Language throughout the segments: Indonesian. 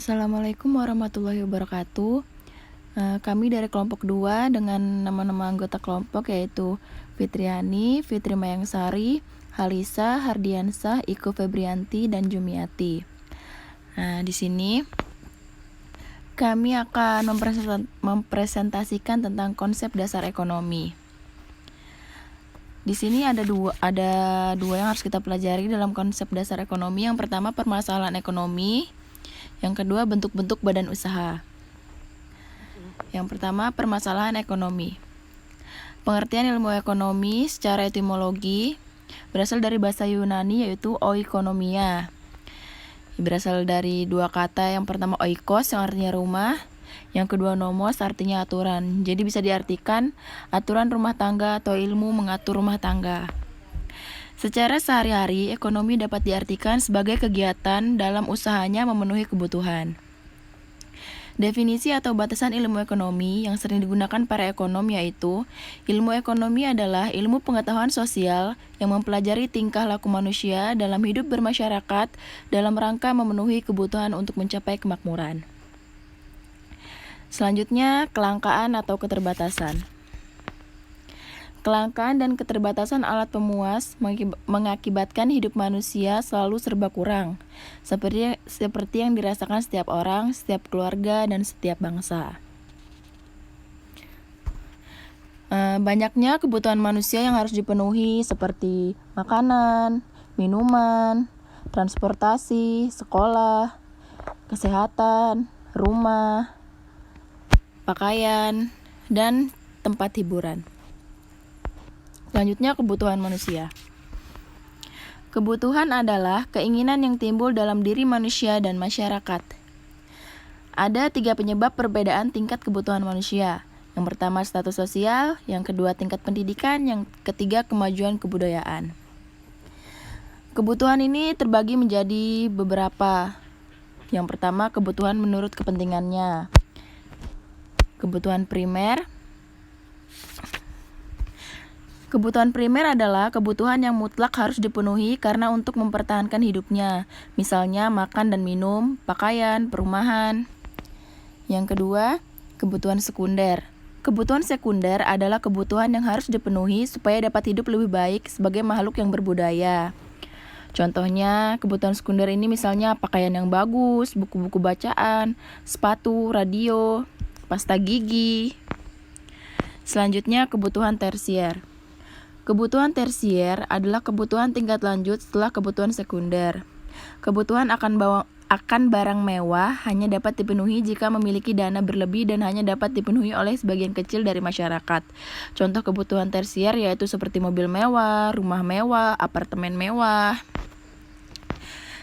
Assalamualaikum warahmatullahi wabarakatuh. Kami dari kelompok 2 dengan nama-nama anggota kelompok yaitu Fitriani, Fitri Mayangsari, Halisa, Hardiansah, Iko Febrianti, dan Jumiati. Nah, di sini kami akan mempresentasikan tentang konsep dasar ekonomi. Di sini ada dua yang harus kita pelajari dalam konsep dasar ekonomi. Yang pertama, permasalahan ekonomi. Yang kedua, bentuk-bentuk badan usaha. Yang pertama, permasalahan ekonomi. Pengertian ilmu ekonomi secara etimologi berasal dari bahasa Yunani yaitu oikonomia. Berasal dari dua kata, yang pertama oikos yang artinya rumah, yang kedua nomos artinya aturan. Jadi bisa diartikan aturan rumah tangga atau ilmu mengatur rumah tangga. Secara sehari-hari, ekonomi dapat diartikan sebagai kegiatan dalam usahanya memenuhi kebutuhan. Definisi atau batasan ilmu ekonomi yang sering digunakan para ekonom yaitu, ilmu ekonomi adalah ilmu pengetahuan sosial yang mempelajari tingkah laku manusia dalam hidup bermasyarakat dalam rangka memenuhi kebutuhan untuk mencapai kemakmuran. Selanjutnya, kelangkaan atau keterbatasan. Kelangkaan dan keterbatasan alat pemuas mengakibatkan hidup manusia selalu serba kurang, seperti yang dirasakan setiap orang, setiap keluarga, dan setiap bangsa. Banyaknya kebutuhan manusia yang harus dipenuhi seperti makanan, minuman, transportasi, sekolah, kesehatan, rumah, pakaian, dan tempat hiburan. Selanjutnya, kebutuhan manusia. Kebutuhan adalah keinginan yang timbul dalam diri manusia dan masyarakat. Ada 3 penyebab perbedaan tingkat kebutuhan manusia. Yang pertama, status sosial, yang kedua, tingkat pendidikan, yang ketiga, kemajuan kebudayaan. Kebutuhan ini terbagi menjadi beberapa. Yang pertama, kebutuhan menurut kepentingannya. Kebutuhan primer. Kebutuhan primer adalah kebutuhan yang mutlak harus dipenuhi karena untuk mempertahankan hidupnya, misalnya makan dan minum, pakaian, perumahan. Yang kedua, kebutuhan sekunder. Kebutuhan sekunder adalah kebutuhan yang harus dipenuhi supaya dapat hidup lebih baik sebagai makhluk yang berbudaya. Contohnya, kebutuhan sekunder ini misalnya pakaian yang bagus, buku-buku bacaan, sepatu, radio, pasta gigi. Selanjutnya, kebutuhan tersier. Kebutuhan tersier adalah kebutuhan tingkat lanjut setelah kebutuhan sekunder. Kebutuhan akan barang mewah hanya dapat dipenuhi jika memiliki dana berlebih dan hanya dapat dipenuhi oleh sebagian kecil dari masyarakat. Contoh kebutuhan tersier yaitu seperti mobil mewah, rumah mewah, apartemen mewah.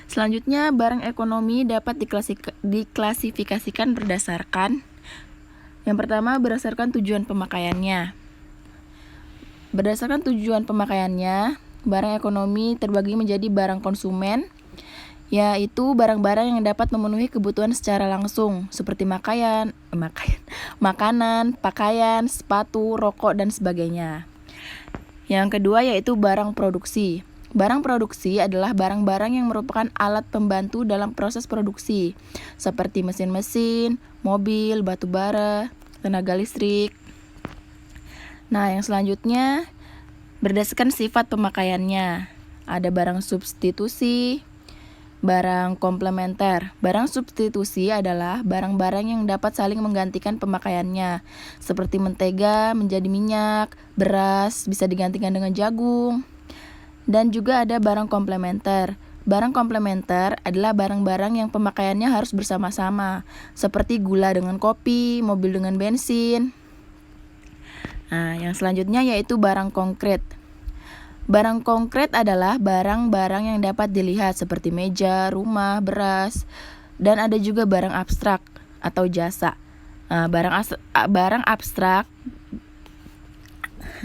Selanjutnya, barang ekonomi dapat diklasifikasikan berdasarkan, yang pertama, berdasarkan tujuan pemakaiannya. Berdasarkan tujuan pemakaiannya, barang ekonomi terbagi menjadi barang konsumen, yaitu barang-barang yang dapat memenuhi kebutuhan secara langsung, seperti makanan, pakaian, sepatu, rokok, dan sebagainya. Yang kedua yaitu barang produksi. Barang produksi adalah barang-barang yang merupakan alat pembantu dalam proses produksi, seperti mesin-mesin, mobil, batu bara, tenaga listrik. Nah, yang selanjutnya berdasarkan sifat pemakaiannya. Ada barang substitusi, barang komplementer. Barang substitusi adalah barang-barang yang dapat saling menggantikan pemakaiannya, seperti mentega menjadi minyak, beras bisa digantikan dengan jagung. Dan juga ada barang komplementer. Barang komplementer adalah barang-barang yang pemakaiannya harus bersama-sama, seperti gula dengan kopi, mobil dengan bensin. Nah, yang selanjutnya yaitu barang konkret. Barang konkret adalah barang-barang yang dapat dilihat seperti meja, rumah, beras, dan ada juga barang abstrak atau jasa. Nah, barang abstrak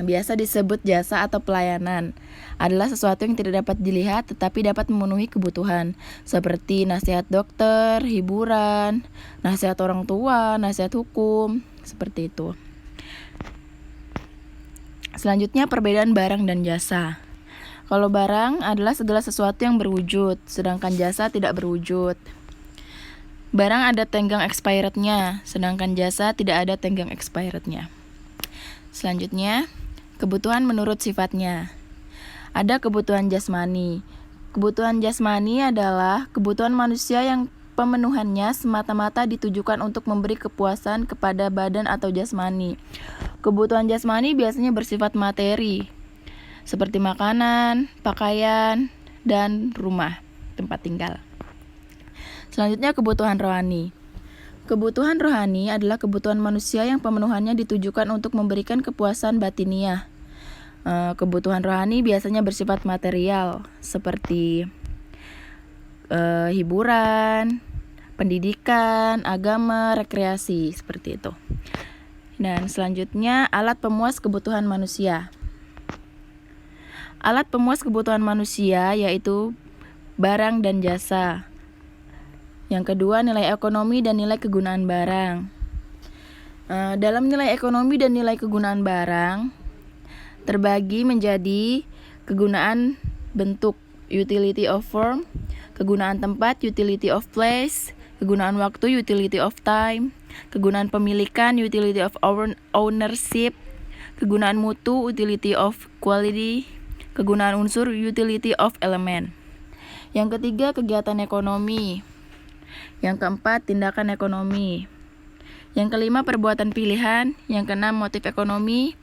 biasa disebut jasa atau pelayanan. Adalah sesuatu yang tidak dapat dilihat tetapi dapat memenuhi kebutuhan, seperti nasihat dokter, hiburan, nasihat orang tua, nasihat hukum, seperti itu. Selanjutnya, perbedaan barang dan jasa. Kalau barang adalah segala sesuatu yang berwujud, sedangkan jasa tidak berwujud. Barang ada tenggang expirednya, sedangkan jasa tidak ada tenggang expirednya. Selanjutnya, kebutuhan menurut sifatnya. Ada kebutuhan jasmani. Kebutuhan jasmani adalah kebutuhan manusia yang pemenuhannya semata-mata ditujukan untuk memberi kepuasan kepada badan atau jasmani. Kebutuhan jasmani biasanya bersifat materi, seperti makanan, pakaian, dan rumah, tempat tinggal. Selanjutnya, kebutuhan rohani. Kebutuhan rohani adalah kebutuhan manusia yang pemenuhannya ditujukan untuk memberikan kepuasan batiniah. Kebutuhan rohani biasanya bersifat material, seperti hiburan, pendidikan, agama, rekreasi, seperti itu. Dan selanjutnya, alat pemuas kebutuhan manusia. Alat pemuas kebutuhan manusia yaitu barang dan jasa. Yang kedua, nilai ekonomi dan nilai kegunaan barang. Dalam nilai ekonomi dan nilai kegunaan barang terbagi menjadi kegunaan bentuk, utility of form, kegunaan tempat, utility of place, kegunaan waktu, utility of time, kegunaan pemilikan, utility of ownership, kegunaan mutu, utility of quality, kegunaan unsur, utility of element. Yang ketiga, kegiatan ekonomi. Yang keempat, tindakan ekonomi. Yang kelima, perbuatan pilihan. Yang keenam, motif ekonomi.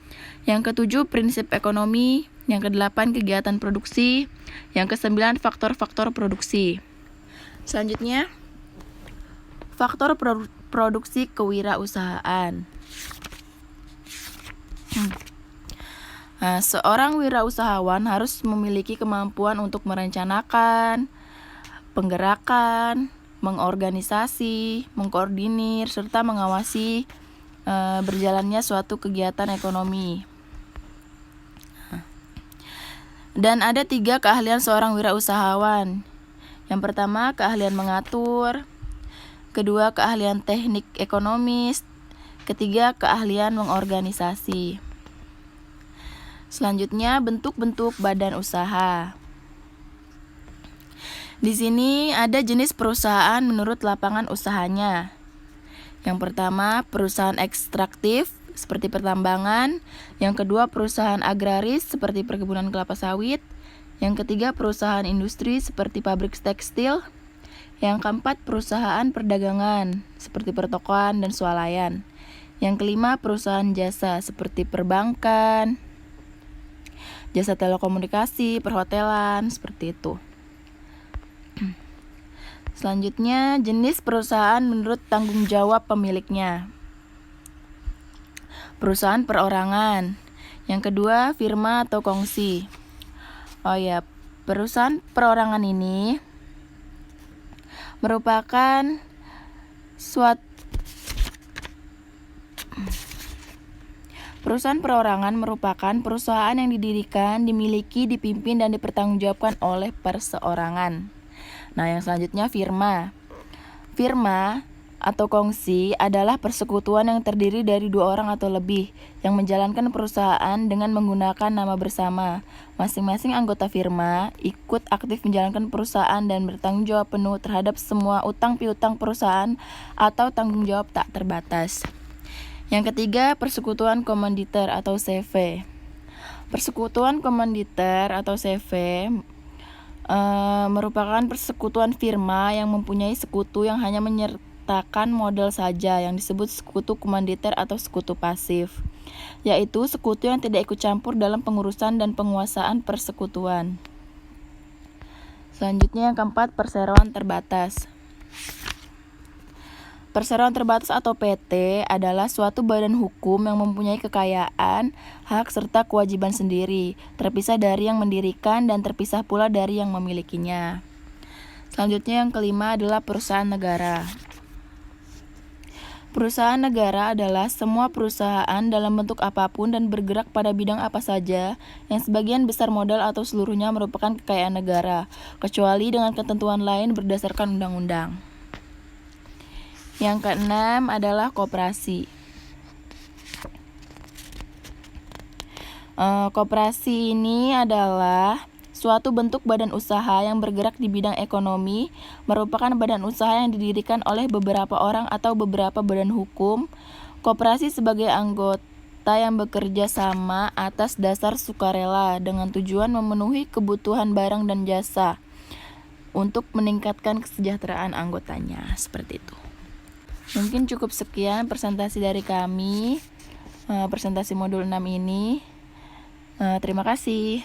Yang ketujuh, prinsip ekonomi. Yang kedelapan, kegiatan produksi. Yang kesembilan, faktor-faktor produksi. Selanjutnya, faktor produksi kewirausahaan. Seorang wirausahawan harus memiliki kemampuan untuk merencanakan, penggerakan, mengorganisasi, mengkoordinir, serta mengawasi berjalannya suatu kegiatan ekonomi. Dan ada 3 keahlian seorang wirausahawan. Yang pertama, keahlian mengatur. Kedua, keahlian teknik ekonomis. Ketiga, keahlian mengorganisasi. Selanjutnya, bentuk-bentuk badan usaha. Di sini ada jenis perusahaan menurut lapangan usahanya. Yang pertama, perusahaan ekstraktif seperti pertambangan. Yang kedua, perusahaan agraris seperti perkebunan kelapa sawit. Yang ketiga, perusahaan industri seperti pabrik tekstil. Yang keempat, perusahaan perdagangan seperti pertokoan dan swalayan. Yang kelima, perusahaan jasa seperti perbankan, jasa telekomunikasi, perhotelan, seperti itu. Selanjutnya, jenis perusahaan menurut tanggung jawab pemiliknya. Perusahaan perorangan. Yang kedua, firma atau kongsi. Perusahaan perorangan ini merupakan Perusahaan perorangan merupakan perusahaan yang didirikan, dimiliki, dipimpin, dan dipertanggungjawabkan oleh perseorangan. Nah, yang selanjutnya firma. Firma atau kongsi adalah persekutuan yang terdiri dari 2 orang atau lebih yang menjalankan perusahaan dengan menggunakan nama bersama. Masing-masing anggota firma ikut aktif menjalankan perusahaan dan bertanggung jawab penuh terhadap semua utang piutang perusahaan atau tanggung jawab tak terbatas. Yang ketiga, persekutuan komanditer atau CV. Persekutuan komanditer atau CV merupakan persekutuan firma yang mempunyai sekutu yang hanya menyertakan modal saja, yang disebut sekutu komanditer atau sekutu pasif, yaitu sekutu yang tidak ikut campur dalam pengurusan dan penguasaan persekutuan. Selanjutnya yang keempat, perseroan terbatas. Perseroan terbatas atau PT adalah suatu badan hukum yang mempunyai kekayaan, hak, serta kewajiban sendiri, terpisah dari yang mendirikan dan terpisah pula dari yang memilikinya. Selanjutnya yang kelima adalah perusahaan negara. Perusahaan negara adalah semua perusahaan dalam bentuk apapun dan bergerak pada bidang apa saja yang sebagian besar modal atau seluruhnya merupakan kekayaan negara, kecuali dengan ketentuan lain berdasarkan undang-undang. Yang keenam adalah koperasi. Koperasi ini adalah Suatu bentuk badan usaha yang bergerak di bidang ekonomi merupakan badan usaha yang didirikan oleh beberapa orang atau beberapa badan hukum. Koperasi sebagai anggota yang bekerja sama atas dasar sukarela dengan tujuan memenuhi kebutuhan barang dan jasa untuk meningkatkan kesejahteraan anggotanya. Seperti itu. Mungkin cukup sekian presentasi dari kami, presentasi modul 6 ini. Terima kasih.